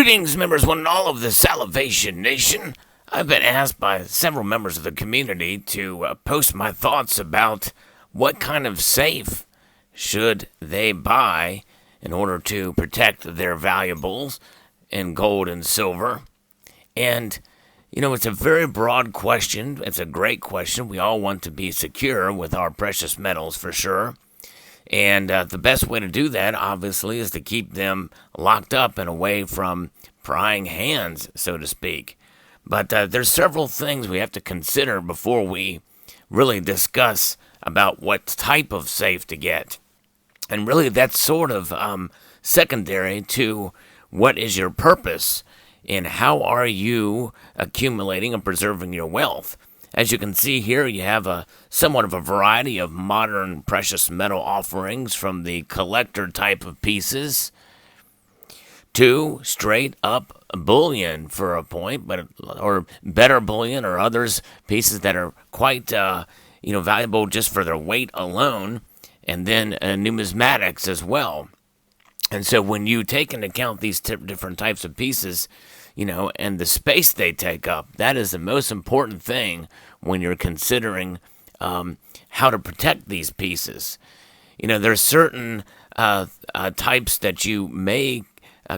Greetings, members, one and all of the Salivation Nation. I've been asked by several members of the community to post my thoughts about what kind of safe should they buy in order to protect their valuables in gold and silver. And, it's a very broad question. It's a great question. We all want to be secure with our precious metals for sure. And the best way to do that, obviously, is to keep them locked up and away from prying hands, so to speak. But there's several things we have to consider before we really discuss about what type of safe to get. And really, that's sort of secondary to what is your purpose and how are you accumulating and preserving your wealth. As you can see here, you have somewhat of a variety of modern precious metal offerings, from the collector type of pieces to straight up bullion for a point, or better bullion, or others pieces that are quite valuable just for their weight alone, and then numismatics as well. And so when you take into account these different types of pieces, and the space they take up, that is the most important thing when you're considering how to protect these pieces. There are certain types that you may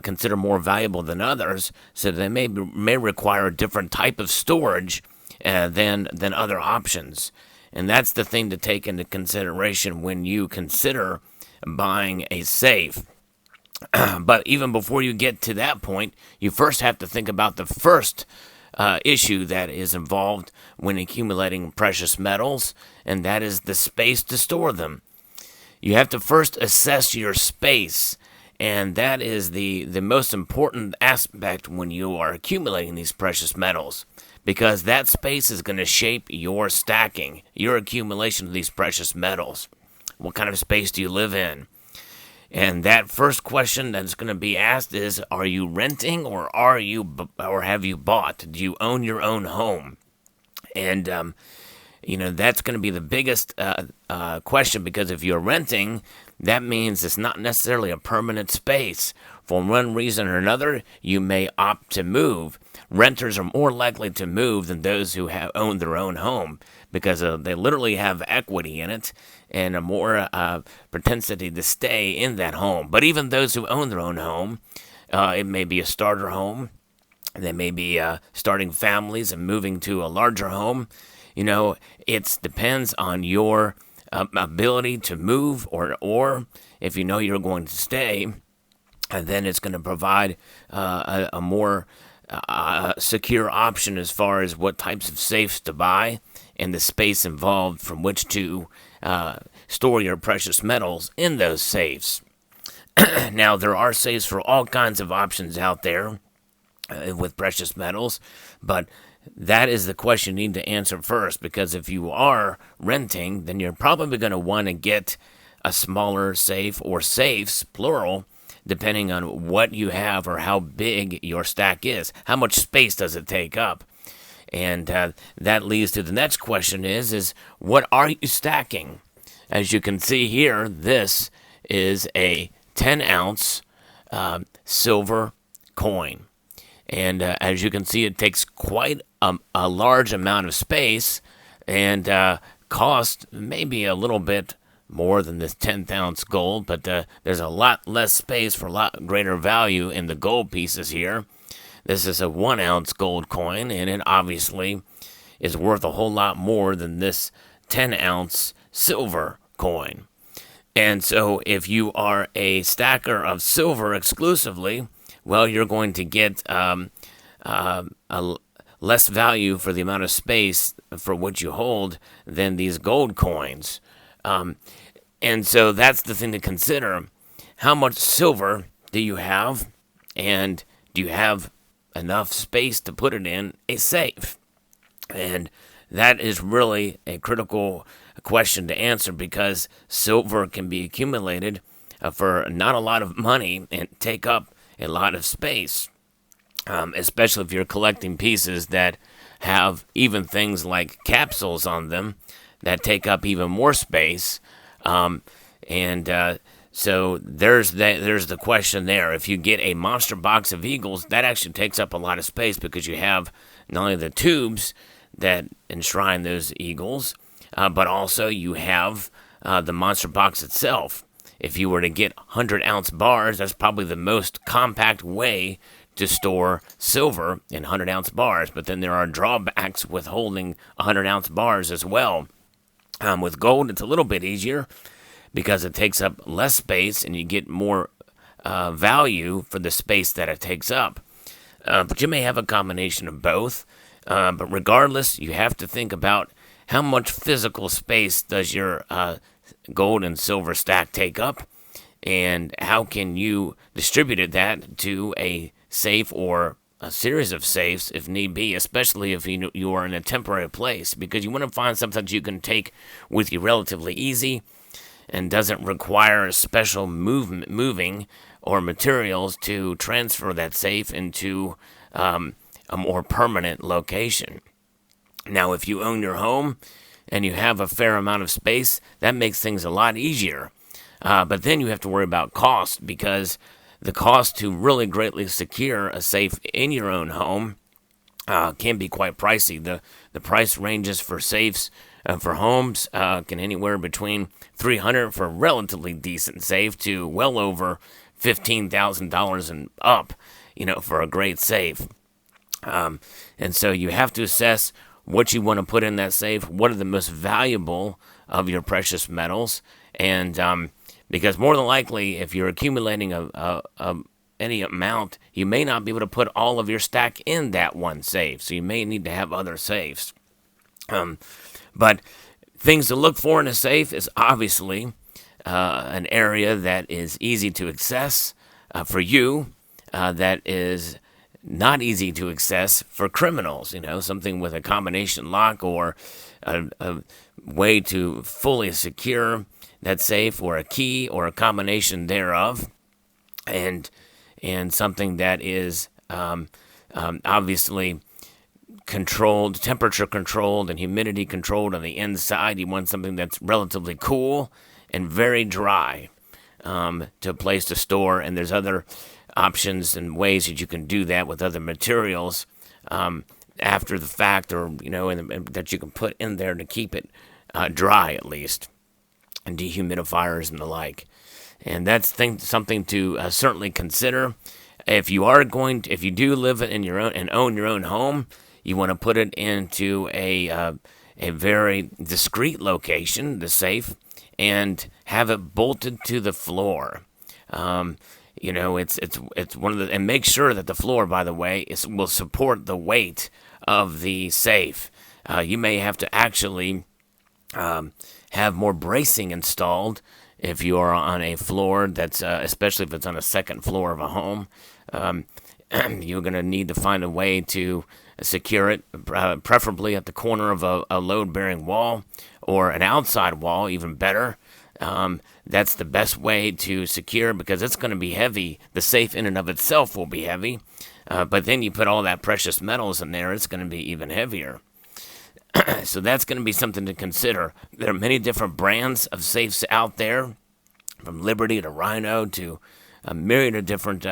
consider more valuable than others, so they may require a different type of storage than other options. And that's the thing to take into consideration when you consider buying a safe. But even before you get to that point, you first have to think about the first issue that is involved when accumulating precious metals, and that is the space to store them. You have to first assess your space, and that is the most important aspect when you are accumulating these precious metals, because that space is going to shape your stacking, your accumulation of these precious metals. What kind of space do you live in? And that first question that's going to be asked is, are you renting or have you bought? Do you own your own home? And, that's going to be the biggest question, because if you're renting, that means it's not necessarily a permanent space. For one reason or another, you may opt to move. Renters are more likely to move than those who have owned their own home, because they literally have equity in it and a more propensity to stay in that home. But even those who own their own home, it may be a starter home. They may be starting families and moving to a larger home. It depends on your ability to move, or if you're going to stay, and then it's going to provide a more secure option as far as what types of safes to buy and the space involved from which to store your precious metals in those safes. Now, there are safes for all kinds of options out there with precious metals, but that is the question you need to answer first, because if you are renting, then you're probably going to want to get a smaller safe, or safes, plural, depending on what you have or how big your stack is. How much space does it take up? And that leads to the next question is what are you stacking? As you can see here, this is a 10-ounce silver coin. And as you can see, it takes quite a large amount of space, and cost maybe a little bit more than this 10th-ounce gold, but there's a lot less space for a lot greater value in the gold pieces here. This is a 1-ounce gold coin, and it obviously is worth a whole lot more than this 10-ounce silver coin. And so if you are a stacker of silver exclusively, well, you're going to get a less value for the amount of space for what you hold than these gold coins. And so that's the thing to consider. How much silver do you have, and do you have enough space to put it in a safe? And that is really a critical question to answer, because silver can be accumulated for not a lot of money and take up a lot of space, especially if you're collecting pieces that have even things like capsules on them that take up even more space. So there's the question there. If you get a monster box of eagles, that actually takes up a lot of space because you have not only the tubes that enshrine those eagles, but also you have the monster box itself. If you were to get 100-ounce bars, that's probably the most compact way to store silver in 100-ounce bars. But then there are drawbacks with holding 100-ounce bars as well. With gold, it's a little bit easier because it takes up less space and you get more value for the space that it takes up. But you may have a combination of both. But regardless, you have to think about how much physical space does your gold and silver stack take up, and how can you distribute that to a safe or a series of safes if need be, especially if you are in a temporary place, because you want to find something that you can take with you relatively easy and doesn't require special moving or materials to transfer that safe into a more permanent location. Now, if you own your home and you have a fair amount of space, that makes things a lot easier. But then you have to worry about cost, because the cost to really greatly secure a safe in your own home can be quite pricey. The price ranges for safes for homes can anywhere between $300 for a relatively decent safe to well over $15,000 and up, for a great safe. And so you have to assess what you want to put in that safe, what are the most valuable of your precious metals, and because more than likely, if you're accumulating any amount, you may not be able to put all of your stack in that one safe, so you may need to have other safes. But things to look for in a safe is obviously an area that is easy to access for you, that is not easy to access for criminals, something with a combination lock or a way to fully secure that safe, or a key or a combination thereof, and something that is obviously controlled, temperature controlled and humidity controlled on the inside. You want something that's relatively cool and very dry to a place to store, and there's other options and ways that you can do that with other materials after the fact, or and that you can put in there to keep it dry at least, and dehumidifiers and the like. And that's something to certainly consider. If you do live in your own and own your own home, you want to put it into a very discreet location, the safe, and have it bolted to the floor. It's one of the, and make sure that the floor, by the way, will support the weight of the safe. You may have to actually have more bracing installed if you are on a floor that's, especially if it's on a second floor of a home. You're going to need to find a way to secure it, preferably at the corner of a load-bearing wall or an outside wall, even better. That's the best way to secure, because it's going to be heavy. The safe in and of itself will be heavy, but then you put all that precious metals in there, it's going to be even heavier. So that's going to be something to consider. There are many different brands of safes out there, from Liberty to Rhino to a myriad of different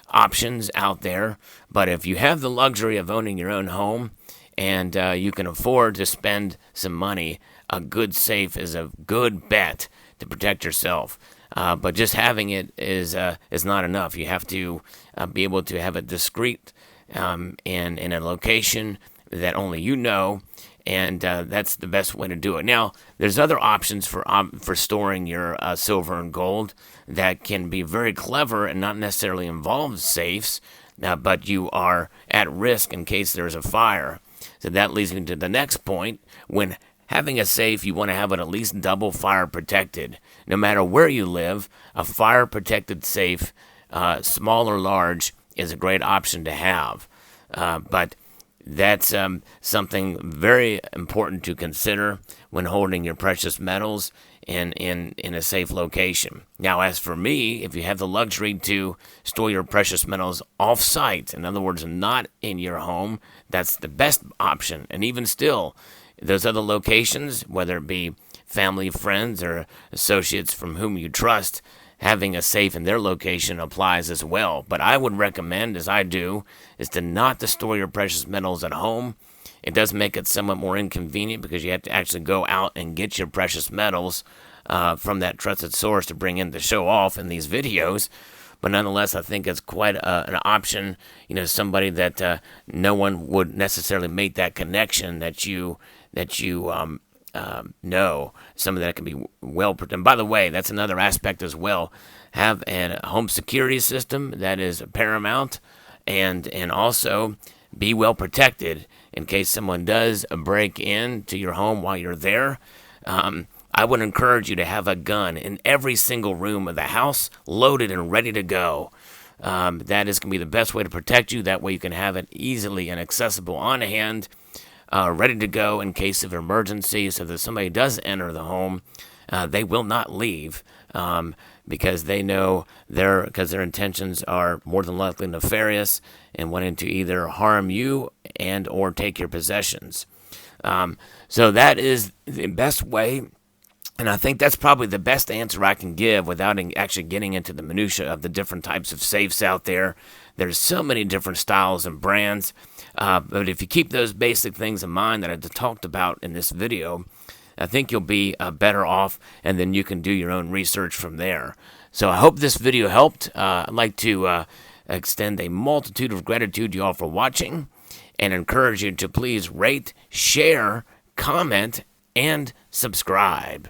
options out there. But if you have the luxury of owning your own home and you can afford to spend some money, a good safe is a good bet to protect yourself. But just having it is not enough. You have to be able to have it discreet and in a location that only you know, and that's the best way to do it. Now, there's other options for storing your silver and gold that can be very clever and not necessarily involve safes, but you are at risk in case there's a fire. So that leads me to the next point. When having a safe, you want to have it at least double fire protected. No matter where you live, a fire protected safe, small or large, is a great option to have. But that's something very important to consider when holding your precious metals in a safe location. Now, as for me, if you have the luxury to store your precious metals off-site, in other words, not in your home, that's the best option. And even still, those other locations, whether it be family, friends, or associates from whom you trust, having a safe in their location applies as well. But I would recommend, as I do, is to not to store your precious metals at home. It does make it somewhat more inconvenient because you have to actually go out and get your precious metals from that trusted source to bring in to show off in these videos. But nonetheless, I think it's quite an option. You know, somebody that no one would necessarily make that connection that you know. Something that can be well protected. And by the way, that's another aspect as well. Have a home security system that is paramount, and also be well protected in case someone does break into your home while you're there. I would encourage you to have a gun in every single room of the house, loaded and ready to go. That is going to be the best way to protect you. That way you can have it easily and accessible on hand, ready to go in case of emergency. So that if somebody does enter the home, they will not leave because they know their intentions are more than likely nefarious and wanting to either harm you and or take your possessions. So that is the best way. And I think that's probably the best answer I can give without actually getting into the minutia of the different types of safes out there. There's so many different styles and brands. But if you keep those basic things in mind that I talked about in this video, I think you'll be better off, and then you can do your own research from there. So I hope this video helped. I'd like to extend a multitude of gratitude to you all for watching and encourage you to please rate, share, comment, and subscribe.